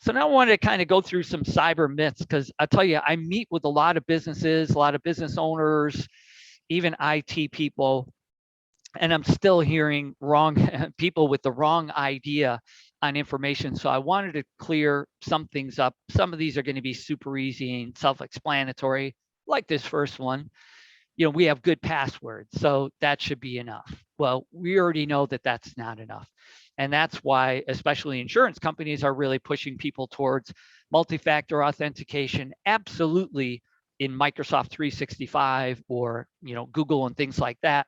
So now I wanted to kind of go through some cyber myths, because I tell you, I meet with a lot of businesses, a lot of business owners, even IT people, and I'm still hearing wrong people with the wrong idea on information. So I wanted to clear some things up. Some of these are going to be super easy and self-explanatory, like this first one. We have good passwords, so that should be enough. Well, we already know that that's not enough. And that's why, especially insurance companies, are really pushing people towards multi-factor authentication, absolutely, in Microsoft 365 or Google and things like that,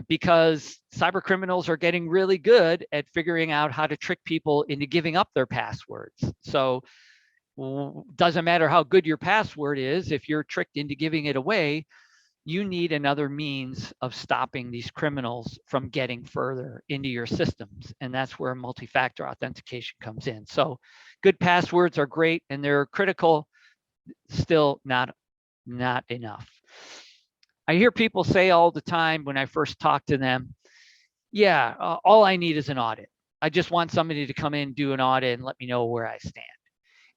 because cyber criminals are getting really good at figuring out how to trick people into giving up their passwords. So doesn't matter how good your password is, if you're tricked into giving it away, you need another means of stopping these criminals from getting further into your systems. And that's where multi-factor authentication comes in. So good passwords are great and they're critical, still not enough. I hear people say all the time when I first talk to them, yeah, all I need is an audit. I just want somebody to come in, do an audit, and let me know where I stand.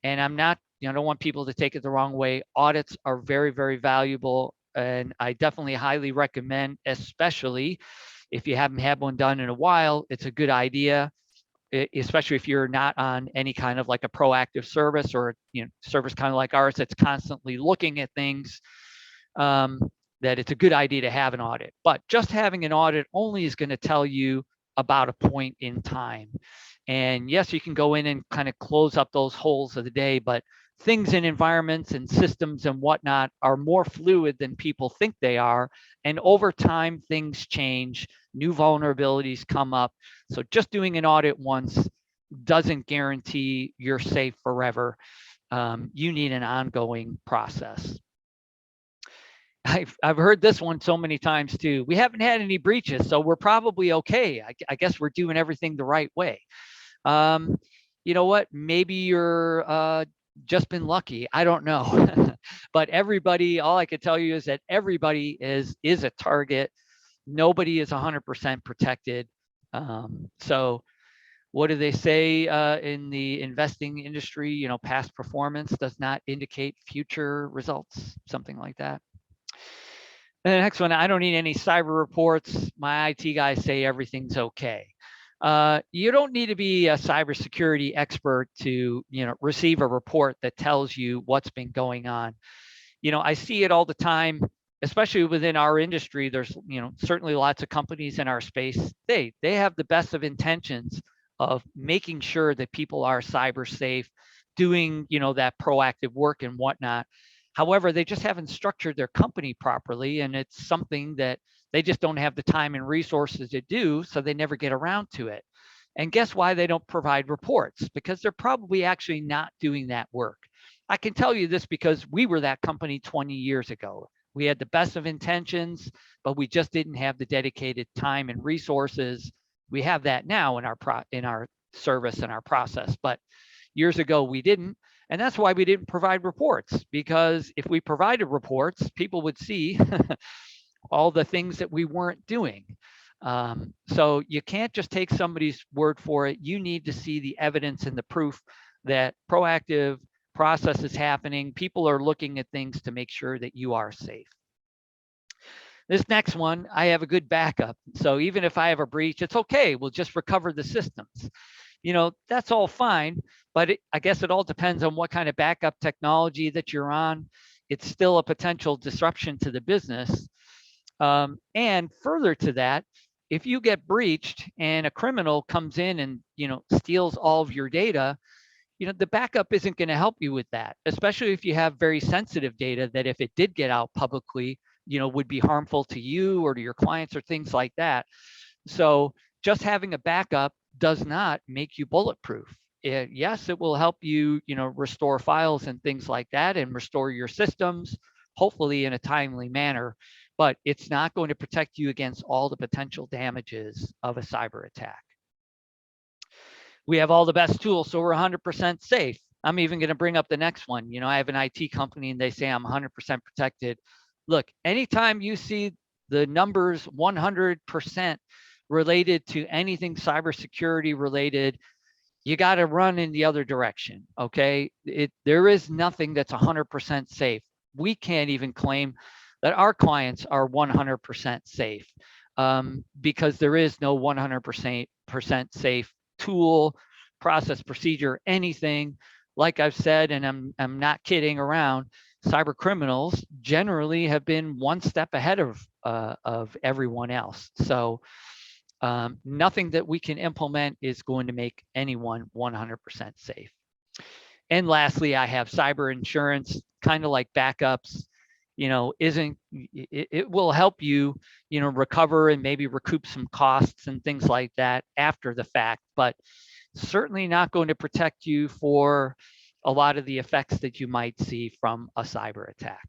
And I'm not, I don't want people to take it the wrong way. Audits are very, very valuable. And I definitely highly recommend, especially if you haven't had one done in a while, it's a good idea, especially if you're not on any kind of like a proactive service or service kind of like ours that's constantly looking at things. That it's a good idea to have an audit. But just having an audit only is going to tell you about a point in time. And yes, you can go in and kind of close up those holes of the day, but things in environments and systems and whatnot are more fluid than people think they are. And over time, things change, new vulnerabilities come up. So just doing an audit once doesn't guarantee you're safe forever. You need an ongoing process. I've heard this one so many times too. We haven't had any breaches, so we're probably okay. I guess we're doing everything the right way. You know what? Maybe you're just been lucky. I don't know. But everybody, all I could tell you is that everybody is a target. Nobody is 100% protected. So what do they say in the investing industry? Past performance does not indicate future results, something like that. And the next one, I don't need any cyber reports. My IT guys say everything's okay. You don't need to be a cybersecurity expert to, receive a report that tells you what's been going on. I see it all the time, especially within our industry. There's, certainly lots of companies in our space. They have the best of intentions of making sure that people are cyber safe, doing, that proactive work and whatnot. However, they just haven't structured their company properly, and it's something that they just don't have the time and resources to do, so they never get around to it. And guess why they don't provide reports? Because they're probably actually not doing that work. I can tell you this because we were that company 20 years ago. We had the best of intentions, but we just didn't have the dedicated time and resources. We have that now in our service and our process, but years ago we didn't. And that's why we didn't provide reports, because if we provided reports, people would see all the things that we weren't doing. So you can't just take somebody's word for it. You need to see the evidence and the proof that proactive process is happening. People are looking at things to make sure that you are safe. This next one, I have a good backup. So even if I have a breach, it's okay. We'll just recover the systems. That's all fine, but I guess it all depends on what kind of backup technology that you're on. It's still a potential disruption to the business. And further to that, if you get breached and a criminal comes in and, steals all of your data, the backup isn't going to help you with that, especially if you have very sensitive data that if it did get out publicly, would be harmful to you or to your clients or things like that. So just having a backup does not make you bulletproof. Yes, it will help you, restore files and things like that and restore your systems, hopefully in a timely manner, but it's not going to protect you against all the potential damages of a cyber attack. We have all the best tools, so we're 100% safe. I'm even going to bring up the next one. I have an IT company and they say I'm 100% protected. Look, anytime you see the numbers 100% related to anything cybersecurity related, you got to run in the other direction. Okay. There is nothing that's 100% safe. We can't even claim that our clients are 100% safe, because there is no 100% safe tool, process, procedure, anything. Like I've said, and I'm not kidding around, cyber criminals generally have been one step ahead of everyone else. So nothing that we can implement is going to make anyone 100% safe. And lastly, I have cyber insurance, kind of like backups. It will help you, recover and maybe recoup some costs and things like that after the fact, but certainly not going to protect you for a lot of the effects that you might see from a cyber attack.